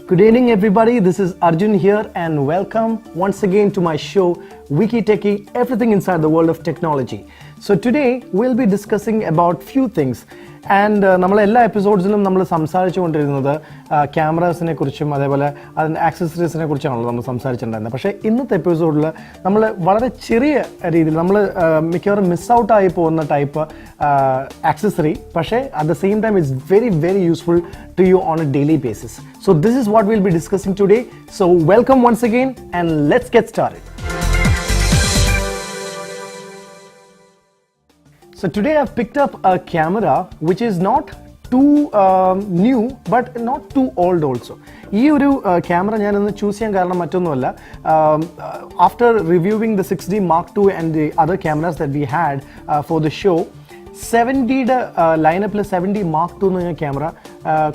Good evening everybody, this is Arjun here and welcome once again to my show Wiki Techie, everything inside the world of technology. So today we'll be discussing about few things and നമ്മളെ എല്ലാ എപ്പിസോഡ്സിലും നമ്മൾ സംസാരിച്ചുകൊണ്ടിരുന്നത് ക്യാമറാസിനെ കുറിച്ചും അതേപോലെ അതിൻ്റെ ആക്സസറീസിനെ കുറിച്ചാണല്ലോ നമ്മൾ സംസാരിച്ചിട്ടുണ്ടായിരുന്നത്. പക്ഷേ ഇന്നത്തെ എപ്പിസോഡിൽ നമ്മൾ വളരെ ചെറിയ രീതിയിൽ നമ്മൾ മിക്കവാറും മിസ് ഔട്ട് ആയി പോകുന്ന ടൈപ്പ് ആക്സസറി, പക്ഷേ at the same time it's very very useful to you on a daily basis. So this is what we'll be discussing today. So welcome once again and let's get started. So today I've picked up a camera which is not too new but not too old also. ഈ ഒരു camera ഞാനൊന്ന് choose ചെയ്യാൻ കാരണം മറ്റൊന്നുമല്ല, after reviewing the 6D Mark II and the other cameras that we had for the show, 70യുടെ ലൈനപ്പിൽ 70 Mark II എന്ന camera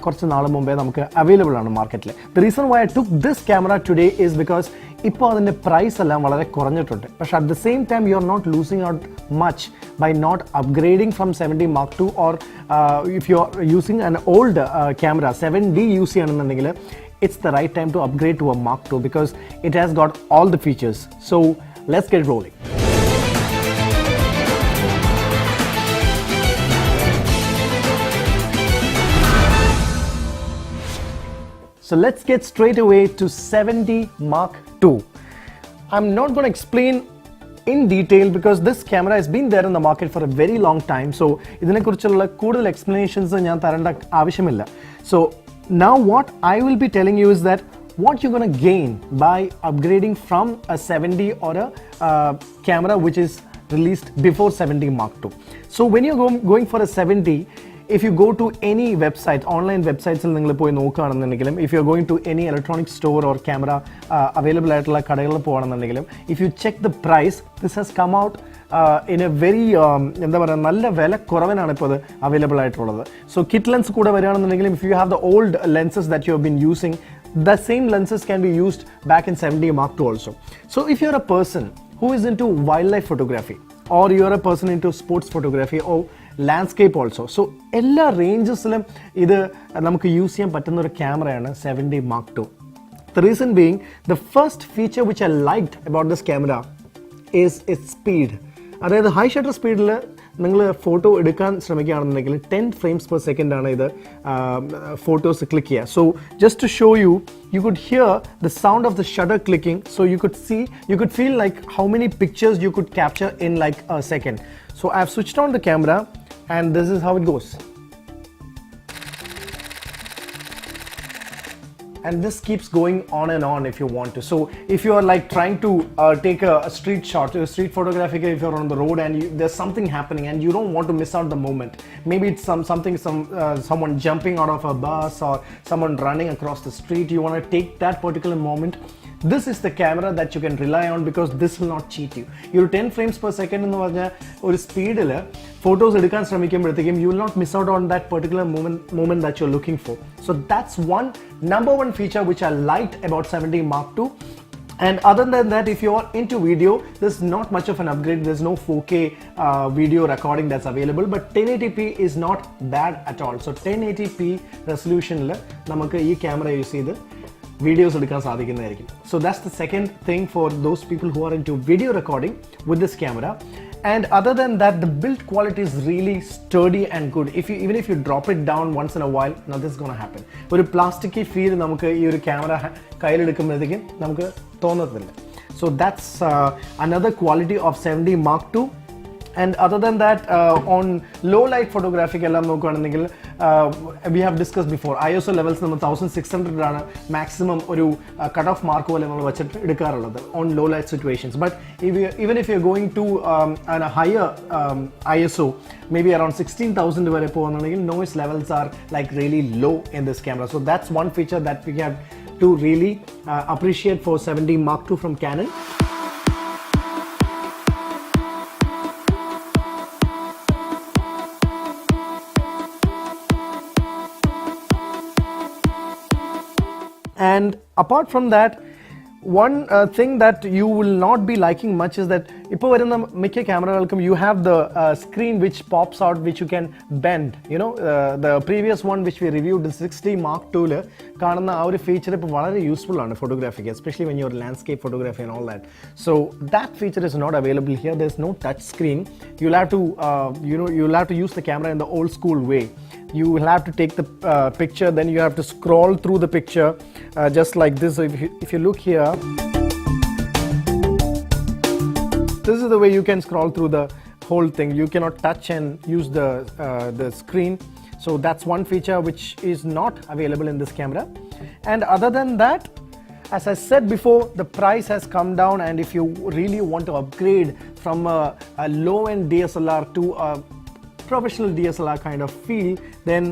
കുറച്ച് നാൾ മുമ്പേ നമുക്ക് അവൈലബിൾ ആണ് മാർക്കറ്റിൽ. The reason why I took this camera today is because ഇപ്പോൾ അതിൻ്റെ പ്രൈസ് എല്ലാം വളരെ കുറഞ്ഞിട്ടുണ്ട്. പക്ഷേ at the same time you are not losing out much by not upgrading from 70 Mark II or if you are using an old camera 7D use cheyanannundengil, it's the right time to upgrade to a Mark II because it has got all the features. So let's get rolling. So let's get straight away to 70 Mark II. I'm not going to explain in detail because this camera has been there in the market for a very long time. So ഇതിനെ കുറിച്ചുള്ള കൂടുതൽ explanations ഞാൻ തരേണ്ട ആവശ്യമില്ല. So now what I will be telling you is that what you're going to gain by upgrading from a 70 or a camera which is released before 70 Mark II. So when you're going for a 70, if you go to any website, online websites, if you're going to any electronic store or camera available at if you check the price, this has come out in a very available. So kit lens if you have the old lenses that you have been using, the same lenses can be used back in 70 Mark II also. So if you're a person who is into wildlife photography or you're a person into sports photography or landscape also, so എല്ലാ റേഞ്ചസിലും ഇത് നമുക്ക് use ചെയ്യാൻ പറ്റുന്ന ഒരു ക്യാമറയാണ് 70 Mark II. The reason being, the first feature which I liked about this camera is its speed. അതായത് high shutter സ്പീഡിൽ നിങ്ങൾ ഫോട്ടോ എടുക്കാൻ ശ്രമിക്കുകയാണെന്നുണ്ടെങ്കിൽ 10 frames per second ആണ് ഇത് ഫോട്ടോസ് ക്ലിക്ക് ചെയ്യുക. So just to show you, you could hear the sound of the shutter clicking, so you could feel like how many pictures you could capture in like a second. So I've switched on the camera and this is how it goes. And this keeps going on and on if you want to. So if you are like trying to take a street shot, a street photography, if you're on the road and there's something happening and you don't want to miss out the moment, maybe it's someone jumping out of a bus or someone running across the street, you want to take that particular moment, this is the camera that you can rely on because this will not cheat you. Your 10 frames per second എന്ന് പറഞ്ഞ ഒരു സ്പീഡിൽ photos എടുക്കാൻ ശ്രമിക്കുമ്പോഴത്തേക്കും you will not miss out on that particular moment that you're looking for. So that's number one feature which I liked about 70 Mark II. And other than that, if you are into video, there's not much of an upgrade. There's no 4K video recording that's available, but 1080p is not bad at all. So 1080p resolution la namakku ee camera use ചെയ്ത് videos എടുക്കാൻ സാധിക്കുന്നതായിരിക്കും. So that's the second thing for those people who are into video recording with this camera. And other than that, the build quality is really sturdy and good. Even if you drop it down once in a while, nothing is going to happen. ഒരു plastic feel നമുക്ക് ഈ ഒരു camera കയ്യിലെടുക്കുമ്പോഴത്തേക്കും നമുക്ക് തോന്നത്തില്ല. So that's another quality of 70 Mark II. And other than that, on low light photography we have discussed before, ISO levels 1600 ആണ് maximum ഒരു cut off mark പോലെ നമ്മൾ വെച്ചിട്ട് എടുക്കാറുള്ളത് on low light situations. But even if you're going to a higher ISO, maybe around 16,000 വരെ പോകുന്നുണ്ടെങ്കിൽ noise levels are like really low in this camera. So that's one feature that we have to really appreciate for 70 Mark II from Canon. And apart from that, one thing that you will not be liking much is that ഇപ്പോൾ വരുന്ന മിക്ക ക്യാമറകൾക്കും you have the screen which pops out which you can bend, you know, the previous one which we reviewed, the 60 Mark II ൽ കാണുന്ന ആ ഒരു feature ഇപ്പോൾ വളരെ useful ആണ് ഫോട്ടോഗ്രാഫിക്ക്, especially when you're landscape photography and all that. So that feature is not available here. There's no touch screen. You'll have to you'll have to use the camera in the old school way. You will have to take the picture, then you have to scroll through the picture just like this. So if you look here, this is the way you can scroll through the whole thing. You cannot touch and use the screen. So that's one feature which is not available in this camera. And other than that, as I said before, the price has come down, and if you really want to upgrade from a low-end DSLR to a professional DSLR kind of feel, then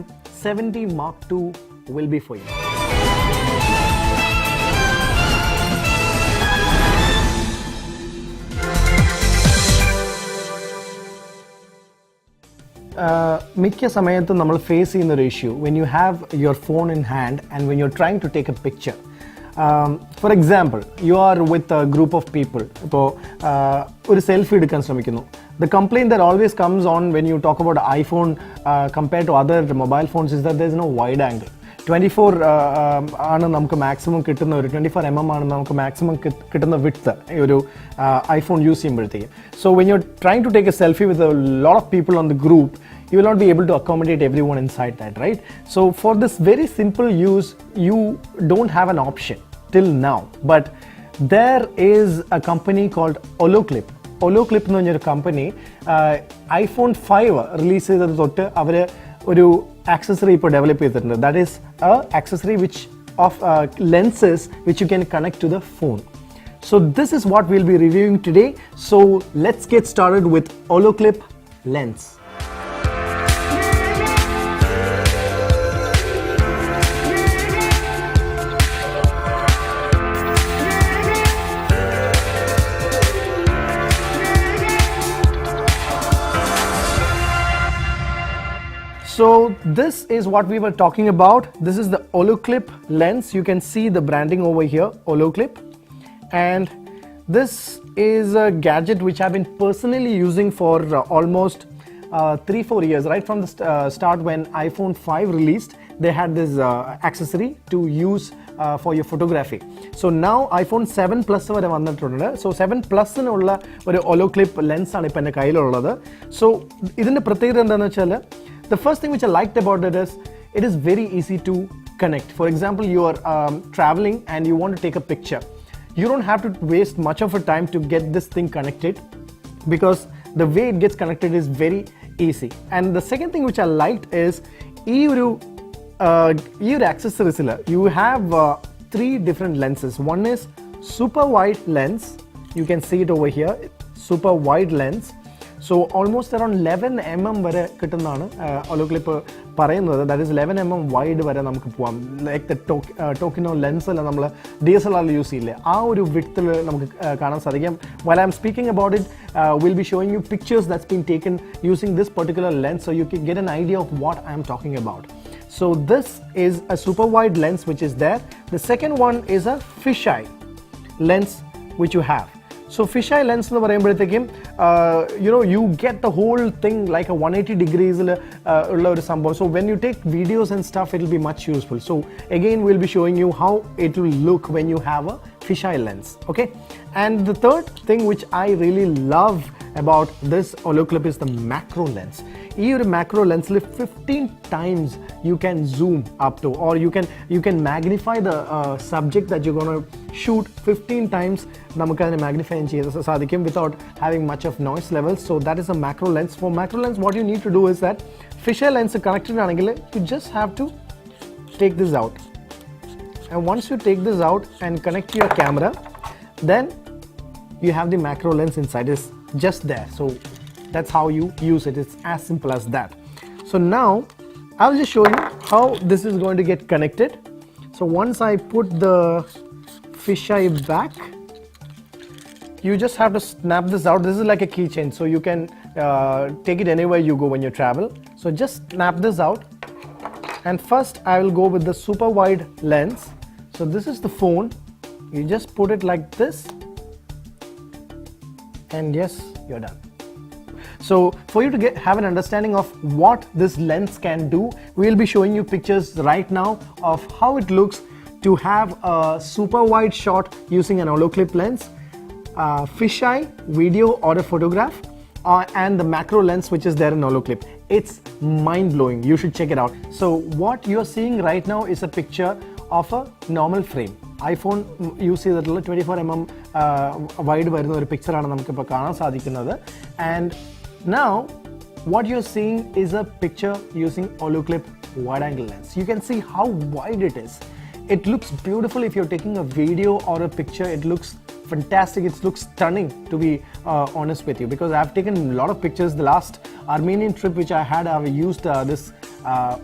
70 Mark II will be for you. മിക്ക സമയത്തും നമ്മൾ face ചെയ്യുന്ന ഒരു issue, when you have your phone in hand and when you're trying to take a picture. For example, you are with a group of people. ഇപ്പോൾ ഒരു selfie എടുക്കാൻ ശ്രമിക്കുന്നു. The complaint that always comes on when you talk about iPhone compared to other mobile phones is that there's no wide angle. 24 ആണ് നമുക്ക് maximum കിട്ടുന്ന ഒരു 24 mm ആണ് നമുക്ക് മാക്സിമം കിട്ടുന്ന വിഡ്ത്ത് ഒരു ഐഫോൺ യൂസ് ചെയ്യുമ്പോഴത്തേക്കും. So when you are trying to take a selfie with a lot of people on the group, you will not be able to accommodate everyone inside that, right? So for this very simple use, you don't have an option till now, but there is a company called Oloclip. Oloclip എന്ന് പറഞ്ഞൊരു company iPhone 5 release ചെയ്തത് തൊട്ട് അവർ ഒരു accessory ഇപ്പോൾ develop ചെയ്തിട്ടുണ്ട്. That is a accessory which of lenses which you can connect to the phone. So this is what we'll be reviewing today. So let's get started with Oloclip lens. So this is what we were talking about. This is the Oloclip lens. You can see the branding over here, Oloclip. And this is a gadget which I've been personally using for almost 3-4 years. Right from the start when iPhone 5 released, they had this accessory to use for your photography. So now iPhone 7 Plus vare vannittund. So 7 Plus nulla oru Oloclip lens aanu ipo enne kayilullathu. So idinte pratyekadha endanu vechal, the first thing which I liked about it is very easy to connect. For example, you are traveling and you want to take a picture. You don't have to waste much of a time to get this thing connected, because the way it gets connected is very easy. And the second thing which I liked is your accessories. You have 3 different lenses. One is super wide lens. You can see it over here, super wide lens. So almost around 11 mm വരെ കിട്ടുന്നതാണ് Oloclip പറയുന്നത്. That is 11 mm wide വരെ നമുക്ക് പോകാം. Like the ടോക്കിനോ lens അല്ല നമ്മൾ DSLR use ചെയ്യില്ലേ, ആ ഒരു വിഡ്ത്തിൽ നമുക്ക് കാണാൻ സാധിക്കും. While I'm speaking about it, we'll be showing you pictures that's been taken using this particular lens, so you can get an idea of what I'm talking about. So this is a super wide lens which is there. The second one is a fisheye lens which you have. So fisheye lens എന്ന് പറയുമ്പോഴത്തേക്കും you get the whole thing like a 180 degrees ഉള്ള ഒരു സംഭവം. So when you take videos and stuff, it will be much useful. So again, we'll be showing you how it will look when you have a fisheye lens. Okay, and the third thing which I really love about this Oloclip is the macro lens. ഈ ഒരു macro ലെൻസിൽ 15 times you can zoom up to, or you can magnify the subject that you're going to shoot 15 times. നമുക്കതിനെ magnify ചെയ്യാൻ സാധിക്കും without having much of noise levels. So that is a macro lens. For macro lens, what you need to do is that fisheye lens connected ആണെങ്കിൽ you just have to take this out. And once you take this out and connect to your camera, then you have the macro lens inside. It's just there. So that's how you use it. It's as simple as that. So now I'll just show you how this is going to get connected. So once I put the fisheye back, you just have to snap this out. This is like a keychain, so you can take it anywhere you go when you travel. So just snap this out, and first I will go with the super wide lens. So this is the phone. You just put it like this, and yes, you're done. So for you to have an understanding of what this lens can do, we'll be showing you pictures right now of how it looks to have a super wide shot using an holoclip lens, fisheye video or a photograph, and the macro lens which is there in holoclip. It's mind-blowing. You should check it out. So what you're seeing right now is a picture of a normal frame. iPhone use ചെയ്തിട്ടുള്ള 24mm wide വരുന്ന ഒരു picture ആണ് നമുക്ക് ഇപ്പോൾ കാണാൻ സാധിക്കുന്നത്. And now what you're seeing is a picture using holoclip wide angle lens. You can see how wide it is. It looks beautiful if you're taking a video or a picture. It looks fantastic. It looks stunning, to be honest with you, because I've taken a lot of pictures. The last Armenian trip which I had, I've used this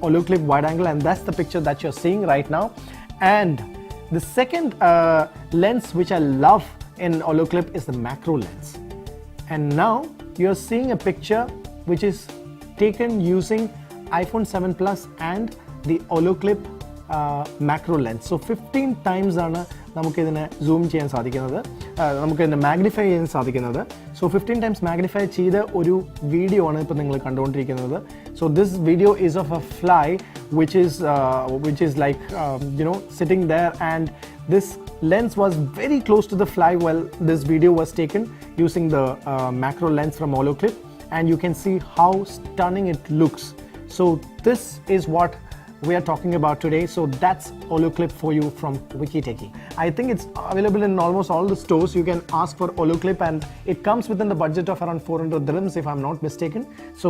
holoclip wide angle, and that's the picture that you're seeing right now. And the second lens which I love in holoclip is the macro lens. And now you're seeing a picture which is taken using iPhone 7 Plus and the holoclip macro lens. So 15 times ആണ് നമുക്ക് ഇതിനെ zoom ചെയ്യാൻ സാധിക്കുന്നത്, നമുക്ക് ഇതിനെ magnify ചെയ്യാൻ സാധിക്കുന്നത്. So 15 times magnify ചെയ്ത ഒരു വീഡിയോ ആണ് ഇപ്പോൾ നിങ്ങൾ കണ്ടുകൊണ്ടിരിക്കുന്നത്. So this video is of a fly which is like sitting there, and this lens was very close to the fly while this video was taken using the macro lens from holoclip, and you can see how stunning it looks. So this is what we are talking about today. So that's holoclip for you from Wiki Techie. I think it's available in almost all the stores. You can ask for holoclip, and it comes within the budget of around 400 dirhams if I'm not mistaken. So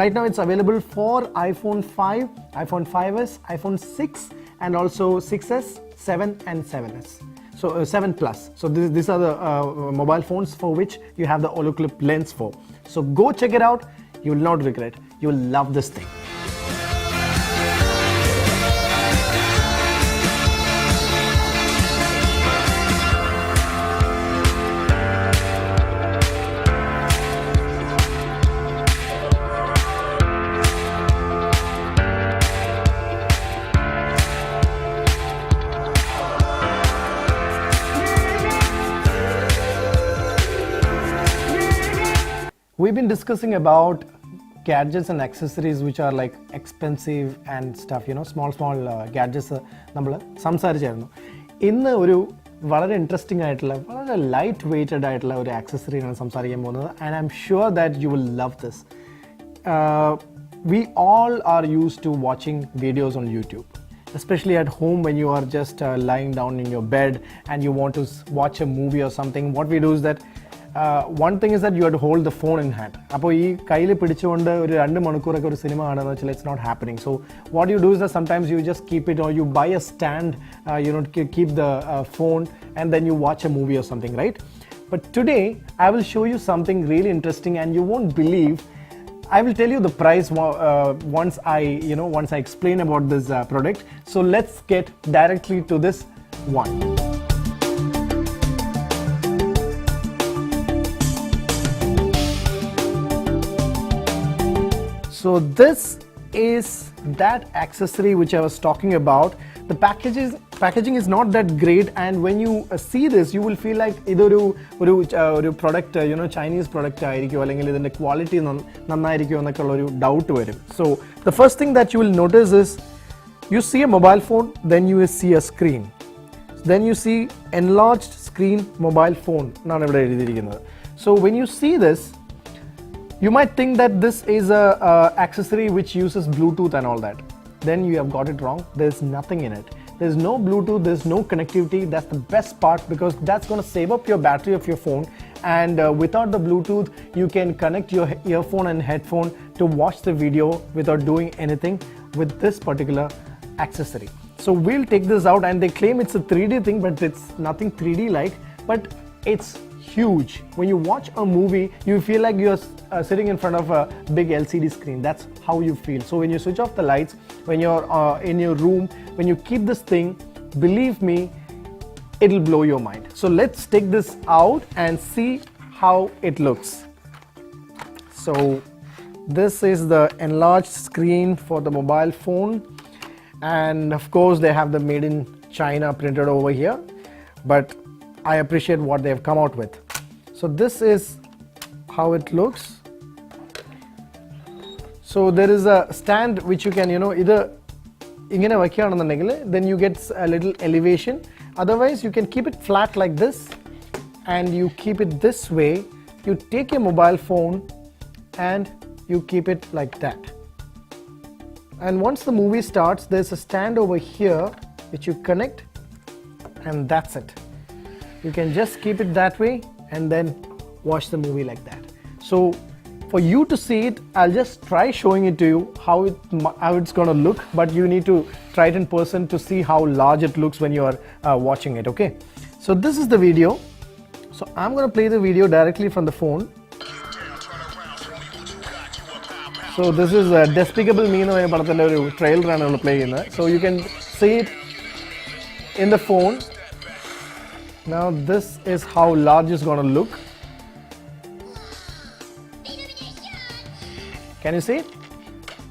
right now it's available for iPhone 5, iPhone 5s, iPhone 6, and also 6s, 7 and 7s. So 7 Plus. So these are the mobile phones for which you have the holoclip lens for. So go check it out. You will not regret. You will love this thing. We've been discussing about gadgets and accessories which are like expensive and stuff, small gadgets നമ്മൾ സംസാരിച്ചായിരുന്നു. ഇന്ന് ഒരു വളരെ interesting ആയിട്ടുള്ള, വളരെ light weighted ആയിട്ടുള്ള ഒരു ആക്സസറിയാണ് സംസാരിക്കാൻ പോകുന്നത്. And I am sure that you will love this. We all are used to watching videos on YouTube, especially at home when you are just lying down in your bed and you want to watch a movie or something. What we do is that one thing is that you have to hold the phone in hand. അപ്പോൾ ഈ കയ്യിൽ പിടിച്ചുകൊണ്ട് ഒരു 2 മണിക്കൂറൊക്കെ ഒരു cinema കാണുന്നത് വെച്ചാൽ it's not happening. So what you do is that sometimes you just keep it, or you buy a stand, keep the phone, and then you watch a movie or something, right? But today I will show you something really interesting, and you won't believe. I will tell you the price once I explain about this product. So let's get directly to this one. So this is that accessory which I was talking about. The packaging is not that great, and when you see this, you will feel like idoru product, Chinese product ആയിരിക്കും, അല്ലെങ്കിൽ ഇതിന്റെ quality നന്നായിരിക്കും എന്നൊക്കെ ഒരു doubt വരും. So the first thing that you will notice is you see a mobile phone, then you will see a screen, then you see enlarged screen mobile phone എന്നാണ് ഇവിടെ എഴുതിയിരിക്കുന്നത്. So when you see this, you might think that this is a accessory which uses Bluetooth and all that. Then you have got it wrong. There's nothing in it. There's no Bluetooth, there's no connectivity. That's the best part, because that's going to save up your battery of your phone. And without the Bluetooth, you can connect your earphone and headphone to watch the video without doing anything with this particular accessory. So we'll take this out, and they claim it's a 3D thing, but it's nothing 3D like, but it's huge. When you watch a movie, you feel like you're sitting in front of a big LCD screen. That's how you feel. So when you switch off the lights, when you're in your room, when you keep this thing, believe me, it'll blow your mind. So let's take this out and see how it looks. So this is the enlarged screen for the mobile phone, and of course they have the made in China printed over here, but I appreciate what they have come out with. So this is how it looks. So there is a stand which you can, either then you get a little elevation. Otherwise, you can keep it flat like this, and you keep it this way. You take your mobile phone and you keep it like that. And once the movie starts, there's a stand over here which you connect, and that's it. You can just keep it that way and then watch the movie like that. So for you to see it, I'll just try showing it to you how it's going to look, but you need to try it in person to see how large it looks when you are watching it. Okay, so this is the video. So I'm going to play the video directly from the phone. So this is Despicable Me trailer play. So you can see it in the phone. Now this is how large it's going to look. Can you see it?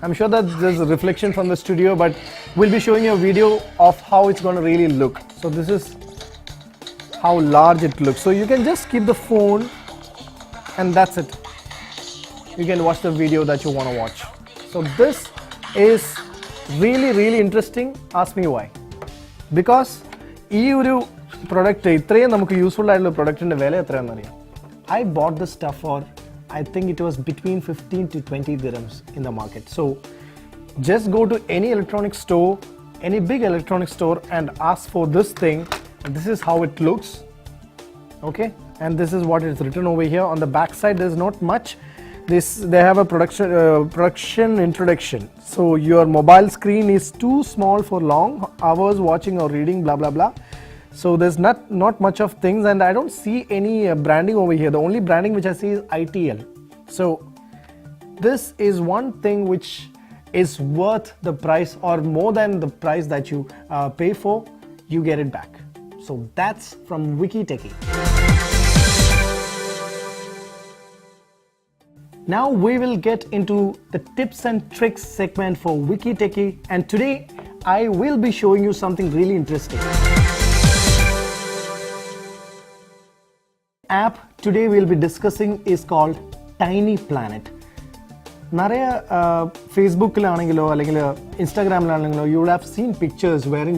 I'm sure that there's a reflection from the studio, but we'll be showing you a video of how it's going to really look. So this is how large it looks. So you can just keep the phone and that's it. You can watch the video that you want to watch. So this is really interesting. Ask me why. Because this product is useful product. I bought this stuff for, I think it was between 15 to 20 dirhams in the market. So just go to any electronic store, any big electronic store, and ask for this thing. This is how it looks. Okay, and this is what is written over here. On the back side, there's not much. They have a production introduction. So your mobile screen is too small for long hours watching or reading, blah blah blah. So there's not much of things, and I don't see any branding over here. The only branding which I see is ITL. So this is one thing which is worth the price, or more than the price that you pay for. You get it back. So that's from Wiki Techie. Now we will get into the tips and tricks segment for Wiki Techie, and today I will be showing you something really interesting. App today we'll be discussing is called Tiny Planet. Facebook Instagram you would have seen pictures wherein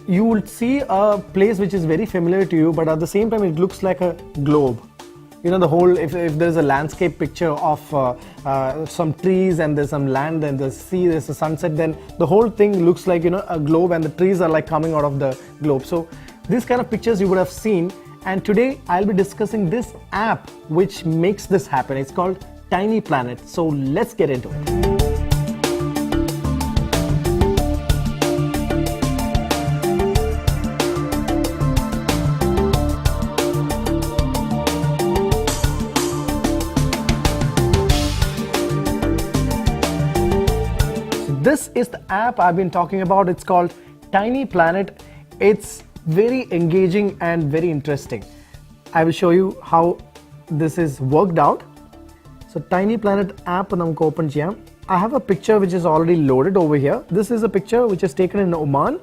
you would see a place which is very familiar to you, but at the same time it looks like a globe. The whole, if there's a landscape picture of some trees and there's some land and the sea, there's a sunset, then the whole thing looks like a globe, and the trees are like coming out of the globe. So these kind of pictures you would have seen, and today I'll be discussing this app which makes this happen. It's called Tiny Planet. So let's get into it. This is the app I've been talking about. It's called Tiny Planet. It's very engaging and very interesting. I will show you how this is worked out. So Tiny Planet app open cheyam. I have a picture which is already loaded over here. This is a picture which is taken in Oman,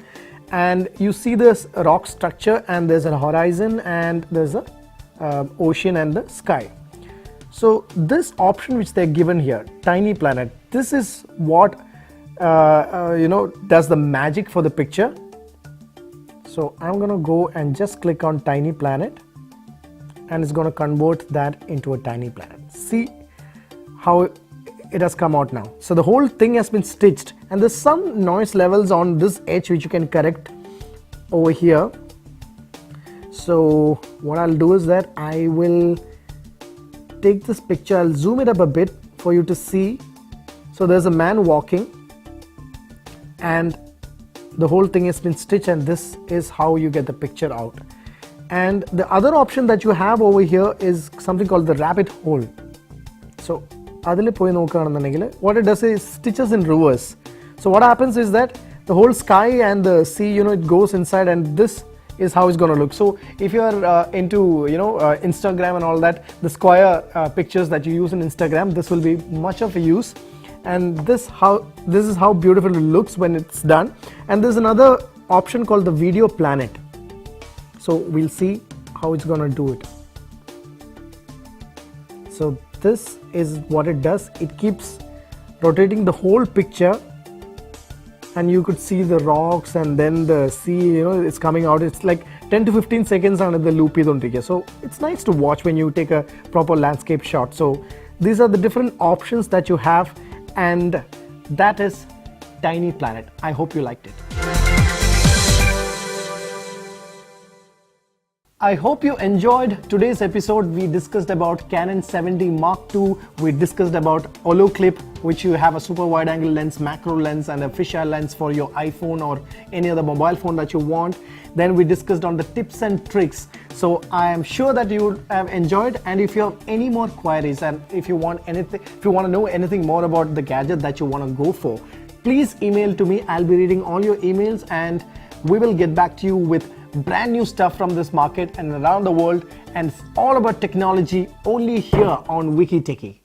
and you see this rock structure, and there's a horizon, and there's a ocean and the sky. So this option which they're given here, Tiny Planet, this is what does the magic for the picture. So I'm gonna go and just click on Tiny Planet, and it's gonna convert that into a tiny planet. See how it has come out now. So the whole thing has been stitched, and there's some noise levels on this edge which you can correct over here. So what I'll do is that I will take this picture, I'll zoom it up a bit for you to see. So there's a man walking, and the whole thing has been stitched, and this is how you get the picture out. And the other option that you have over here is something called the rabbit hole. So what it does is stitches in reverse. So what happens is that the whole sky and the sea, it goes inside, and this is how it's going to look. So if you are into Instagram and all that, the square pictures that you use in Instagram, this will be much of a use. And this is how beautiful it looks when it's done. And there's another option called the Video Planet. So we'll see how it's gonna do it. So this is what it does. It keeps rotating the whole picture, and you could see the rocks and then the sea, it's coming out. It's like 10 to 15 seconds under the loop idondirike. So it's nice to watch when you take a proper landscape shot. So these are the different options that you have, and that is Tiny Planet. I hope you liked it. I hope you enjoyed today's episode. We discussed about Canon 70 Mark II. We discussed about Holoclip, which you have a super wide angle lens, macro lens, and a fisheye lens for your iPhone or any other mobile phone that you want. Then we discussed on the tips and tricks. So I am sure that you would have enjoyed, and if you have any more queries and if you want to know anything more about the gadget that you want to go for, please email to me. I'll be reading all your emails and we will get back to you with brand new stuff from this market and around the world, and it's all about technology only here on Wiki Techie.